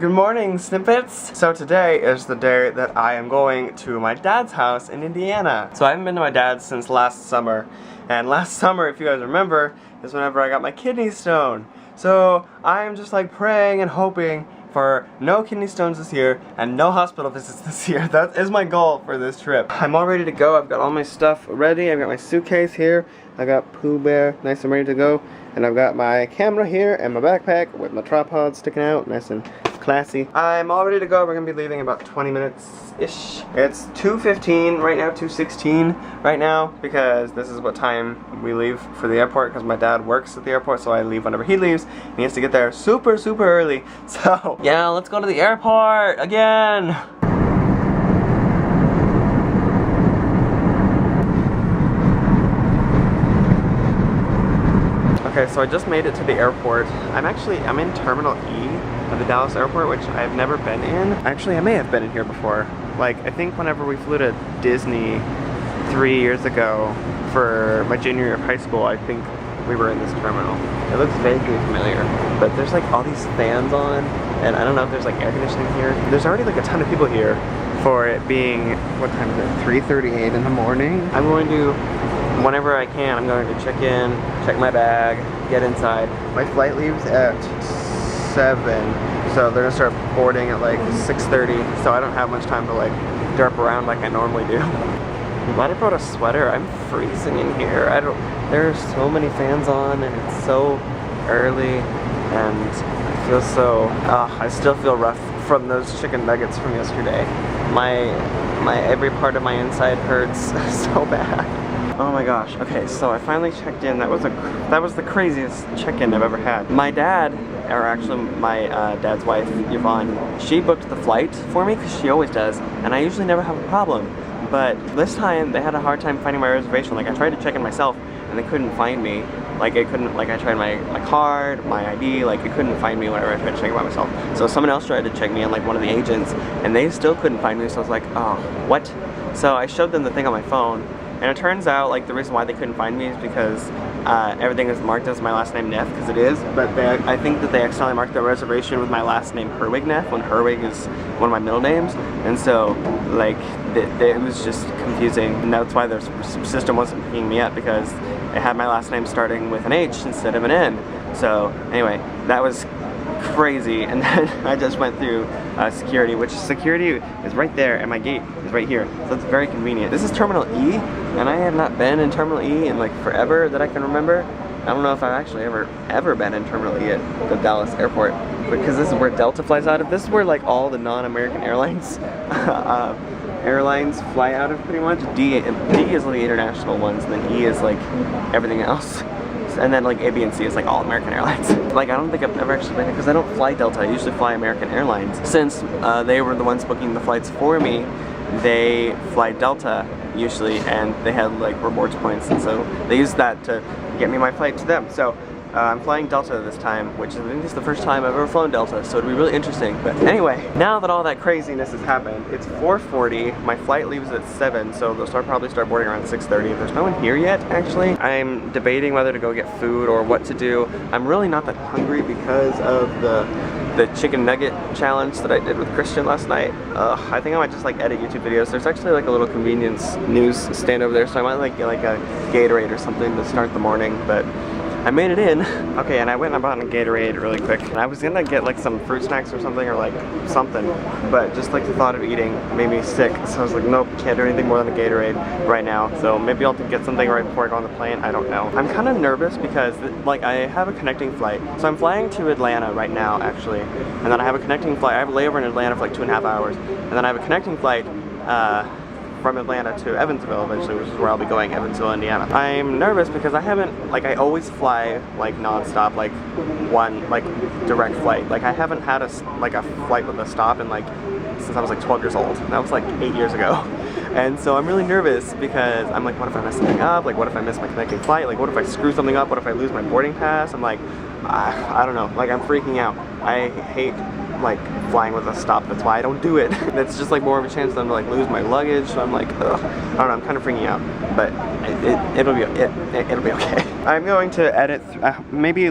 Good morning, Snippets! So today is the day that I am going to my dad's house in Indiana. So I haven't been to my dad's since last summer. And last summer, if you guys remember, is whenever I got my kidney stone. So I'm just like praying and hoping for no kidney stones this year and no hospital visits this year. That is my goal for this trip. I'm all ready to go. I've got all my stuff ready. I've got my suitcase here. I got Pooh Bear nice and ready to go. And I've got my camera here and my backpack with my tripod sticking out, nice and classy. I'm all ready to go. We're gonna be leaving in about 20 minutes-ish. It's 2:15 right now, 2:16 right now, because this is what time we leave for the airport, because my dad works at the airport, so I leave whenever he leaves. And he has to get there super early. So, yeah, let's go to the airport again. Okay, so I just made it to the airport. I'm in Terminal E of the Dallas airport, which I've never been in. Actually, I may have been in here before. Like, I think whenever we flew to Disney 3 years ago for my junior year of high school, I think we were in this terminal. It looks vaguely familiar, but there's like all these fans on, and I don't know if there's like air conditioning here. There's already like a ton of people here for it being, what time is it? 3:38 in the morning. I'm going to, whenever I can, I'm going to check in, check my bag, get inside. My flight leaves at 7, so they're gonna start boarding at like 6:30, so I don't have much time to like derp around like I normally do. I'm glad I brought a sweater. I'm freezing in here. There are so many fans on and it's so early and I feel so, I still feel rough from those chicken nuggets from yesterday. Every part of my inside hurts so bad. Oh my gosh. Okay, so I finally checked in. That was the craziest check-in I've ever had. My dad, or actually my dad's wife, Yvonne, she booked the flight for me because she always does, and I usually never have a problem. But this time they had a hard time finding my reservation. Like, I tried to check in myself and they couldn't find me. Like, it couldn't, like, I tried my card, my ID, like, it couldn't find me whenever I tried to check it by myself. So someone else tried to check me in, like one of the agents, and they still couldn't find me, so I was like, oh, what? So I showed them the thing on my phone, and it turns out, like, the reason why they couldn't find me is because everything is marked as my last name Neff, because it is, but I think that they accidentally marked the reservation with my last name Herwig Neff, when Herwig is one of my middle names, and so, like, it was just confusing, and that's why their system wasn't picking me up, because it had my last name starting with an H instead of an N. So, anyway, that was crazy, and then I just went through security, which security is right there, and my gate is right here, so it's very convenient. This is Terminal E, and I have not been in Terminal E in like forever that I can remember. I don't know if I've actually ever been in Terminal E at the Dallas airport, because this is where Delta flies out of. This is where like all the non-American airlines fly out of, pretty much. D is like the international ones, and then E is like everything else. And then like A, B, and C is like all American Airlines. Like, I don't think I've ever actually been here because I don't fly Delta. I usually fly American Airlines. Since they were the ones booking the flights for me, they fly Delta usually, and they had like rewards points, and so they used that to get me my flight to them. So I'm flying Delta this time, which I think is the first time I've ever flown Delta, so it'll be really interesting. But anyway, now that all that craziness has happened, it's 4:40, my flight leaves at 7, so they'll probably start boarding around 6:30. There's no one here yet, actually. I'm debating whether to go get food or what to do. I'm really not that hungry because of the chicken nugget challenge that I did with Christian last night. I think I might just like edit YouTube videos. There's actually like a little convenience news stand over there, so I might like get like a Gatorade or something to start the morning, but I made it in. Okay, and I went and I bought a Gatorade really quick. And I was gonna get like some fruit snacks or something, or like something, but just like the thought of eating made me sick. So I was like, nope, can't do anything more than a Gatorade right now. So maybe I'll get something right before I go on the plane, I don't know. I'm kind of nervous because like I have a connecting flight. So I'm flying to Atlanta right now, actually. And then I have a connecting flight. I have a layover in Atlanta for like 2.5 hours. And then I have a connecting flight from Atlanta to Evansville eventually, which is where I'll be going, Evansville, Indiana. I'm nervous because I haven't, like, I always fly like non-stop, like one, like direct flight. Like I haven't had a flight with a stop in like, since I was like 12 years old. That was like 8 years ago. And so I'm really nervous because I'm like, what if I mess something up? Like, what if I miss my connecting flight? Like, what if I screw something up? What if I lose my boarding pass? I'm like, I don't know, like I'm freaking out. I hate like flying with a stop. That's why I don't do it. That's just like more of a chance than to like lose my luggage. So I'm like, ugh. I don't know. I'm kind of freaking out, but it'll be okay. I'm going to edit. Maybe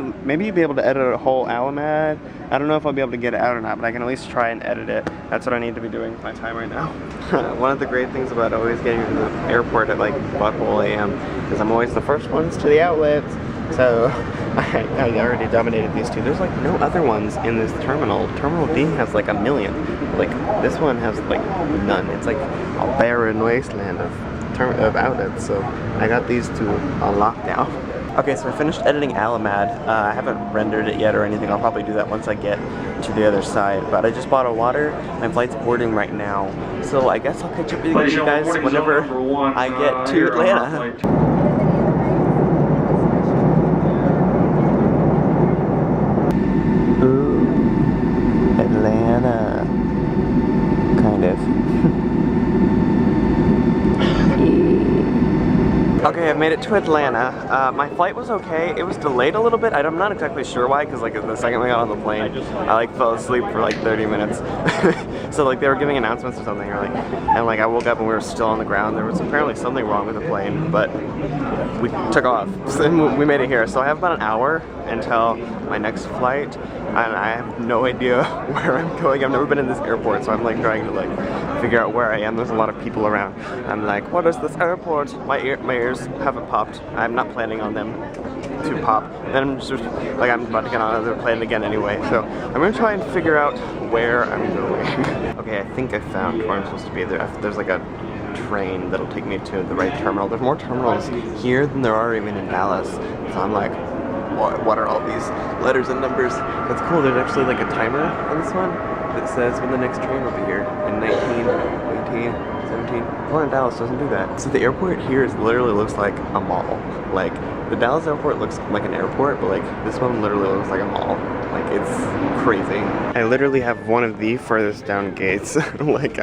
be able to edit a whole ALAMAD. I don't know if I'll be able to get it out or not, but I can at least try and edit it. That's what I need to be doing with my time right now. One of the great things about always getting to the airport at like butthole AM is I'm always the first ones to the outlets. So I already dominated these two. There's like no other ones in this terminal. Terminal D has like a million. Like this one has like none. It's like a barren wasteland of outlets. So I got these two on lockdown. Okay, so I finished editing ALAMAD. I haven't rendered it yet or anything. I'll probably do that once I get to the other side. But I just bought a water. My flight's boarding right now. So I guess I'll catch up with you guys whenever I get to Atlanta. Ooh, Atlanta. Kind of. Okay, I've made it to Atlanta. My flight was okay. It was delayed a little bit. I'm not exactly sure why, because like the second we got on the plane, I like fell asleep for like 30 minutes. So like they were giving announcements or something, and like I woke up and we were still on the ground. There was apparently something wrong with the plane, but we took off and we made it here. So I have about an hour until my next flight, and I have no idea where I'm going. I've never been in this airport, so I'm like trying to like figure out where I am. There's a lot of people around. I'm like, what is this airport? My ears haven't popped. I'm not planning on them to pop. Then I'm just like, I'm about to get on another plane again anyway. So I'm gonna try and figure out where I'm going. Okay, I think I found where I'm supposed to be. There's like a train that'll take me to the right terminal. There's more terminals here than there are even in Dallas. So I'm like, what are all these letters and numbers? That's cool. There's actually like a timer on this one that says when the next train will be here in 19, 18, 17. The one in Dallas doesn't do that. So the airport here literally looks like a mall. Like the Dallas airport looks like an airport, but like this one literally looks like a mall. Like it's crazy. I literally have one of the furthest down gates. Like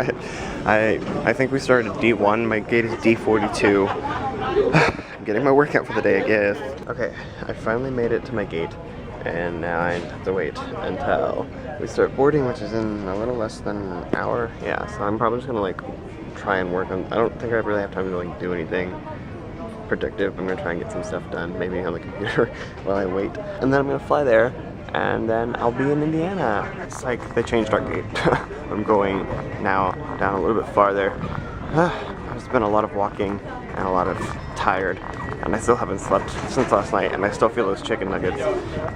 I think we started at D1. My gate is D42. I'm getting my workout for the day, I guess. Okay, I finally made it to my gate, and now I have to wait until we start boarding, which is in a little less than an hour. Yeah, so I'm probably just gonna like try and work on. I don't think I really have time to like do anything productive. I'm gonna try and get some stuff done, maybe on the computer while I wait, and then I'm gonna fly there, and then I'll be in Indiana. It's like they changed our gate. I'm going now down a little bit farther. There's been a lot of walking and a lot of tired, and I still haven't slept since last night, and I still feel those chicken nuggets,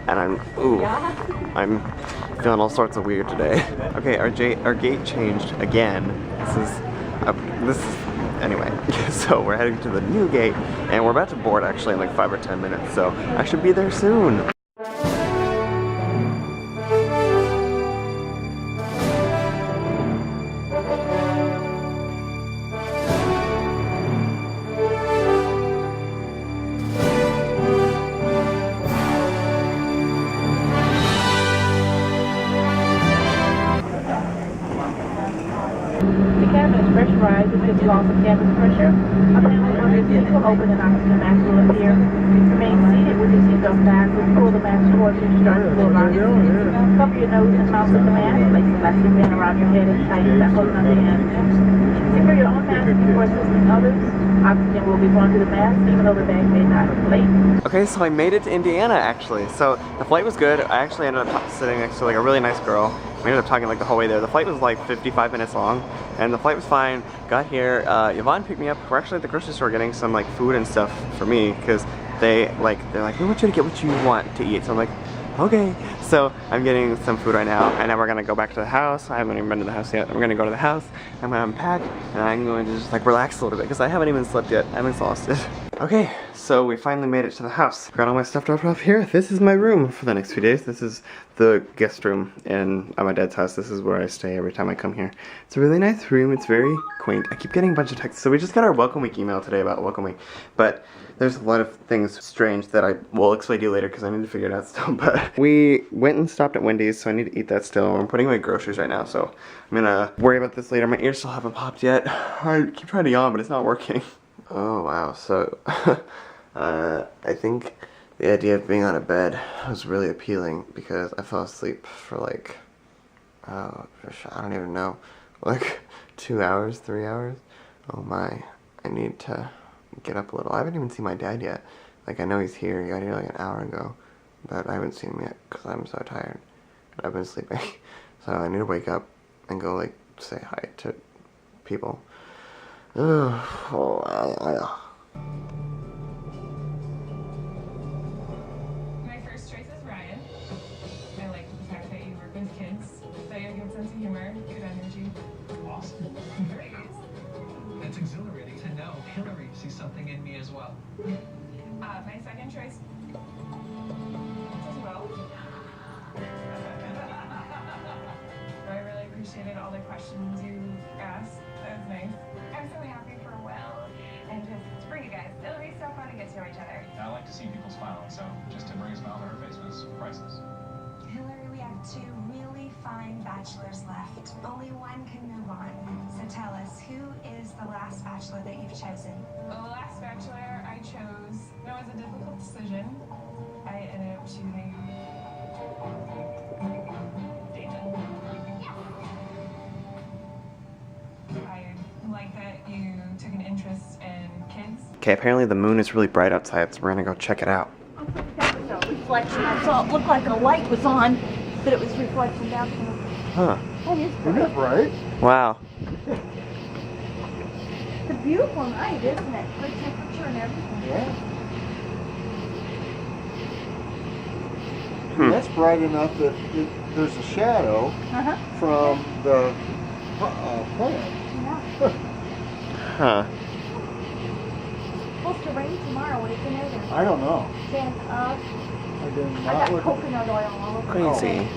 and I'm feeling all sorts of weird today. Okay, our gate changed again. Anyway, so we're heading to the new gate, and we're about to board actually in like 5 or 10 minutes, so I should be there soon. Pressurized because you loss of cabin pressure. Apparently, when your seat will open and oxygen mask will appear. Remain seated with your seatbelt fastened. Pull the mask towards you to start to blow on your seat. Cover your nose and mouth with the mask. Place the elastic band around your head and tighten that holding on the end. Secure your own mask before assisting others. Oxygen will be brought to the mask even though the bag may not inflate. Okay, so I made it to Indiana actually. So the flight was good. I actually ended up sitting next to like a really nice girl. We ended up talking like the whole way there. The flight was like 55 minutes long, and the flight was fine. Got here, Yvonne picked me up. We're actually at the grocery store getting some like food and stuff for me, because they're like, we want you to get what you want to eat. So I'm like, okay. So I'm getting some food right now, and then we're gonna go back to the house. I haven't even been to the house yet. We're gonna go to the house. I'm gonna unpack, and I'm going to just like relax a little bit, because I haven't even slept yet. I'm exhausted. Okay, so we finally made it to the house. Got all my stuff dropped off here. This is my room for the next few days. This is the guest room at my dad's house. This is where I stay every time I come here. It's a really nice room. It's very quaint. I keep getting a bunch of texts. So we just got our welcome week email today about welcome week, but there's a lot of things strange that I will explain to you later, because I need to figure it out still. But we went and stopped at Wendy's, so I need to eat that still. I'm putting away groceries right now, so I'm gonna worry about this later. My ears still haven't popped yet. I keep trying to yawn, but it's not working. Oh wow, so I think the idea of being on a bed was really appealing, because I fell asleep for like I don't even know, like 2 hours, 3 hours. Oh my, I need to get up a little. I haven't even seen my dad yet. Like, I know he's here. He got here like an hour ago, but I haven't seen him yet because I'm so tired. I've been sleeping. So I need to wake up and go, like, say hi to people. My first choice is Ryan. I like the fact that you work with kids, that you have a good sense of humor, good energy. Awesome. Great. It's exhilarating to know Hillary sees something in me as well. My second choice as well. I really appreciated all the questions you asked. That was nice. I'm so happy for Will and just for you guys. It'll be so fun to get to know each other. I like to see people smiling, so just to bring a smile to her face was priceless. Hillary, we have 2 really fine bachelors left. Only one can move on. So tell us, who is the last bachelor that you've chosen? The last bachelor I chose, it was a difficult decision. I ended up choosing Damon. I like that you took an interest in kids. Okay, apparently the moon is really bright outside, so we're gonna go check it out. That was a reflection. I saw it looked like a light was on, but it was reflecting down from the... Huh. That is Isn't it bright? Wow. It's a beautiful night, isn't it? Good temperature and everything. Yeah. Hmm. That's bright enough that there's a shadow Uh-huh. from the plant. Yeah. Huh. Supposed to rain tomorrow, isn't it? Or I don't know. chance of... I did I not got look. coconut oil all over. Crazy.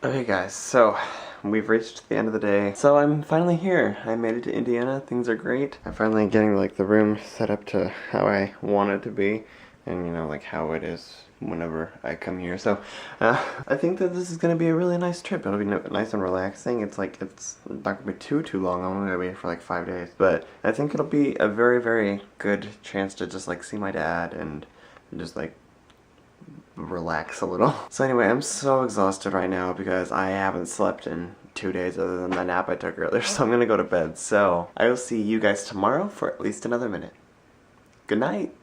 Okay guys, so we've reached the end of the day. So I'm finally here. I made it to Indiana. Things are great. I'm finally getting like the room set up to how I want it to be. And you know, like how it is whenever I come here. So I think that this is going to be a really nice trip. It'll be nice and relaxing. It's like, it's not going to be too long. I'm only going to be here for like 5 days. But I think it'll be a very, very good chance to just like see my dad and just like relax a little. So anyway, I'm so exhausted right now because I haven't slept in 2 days other than the nap I took earlier. So I'm going to go to bed. So I will see you guys tomorrow for at least another minute. Good night.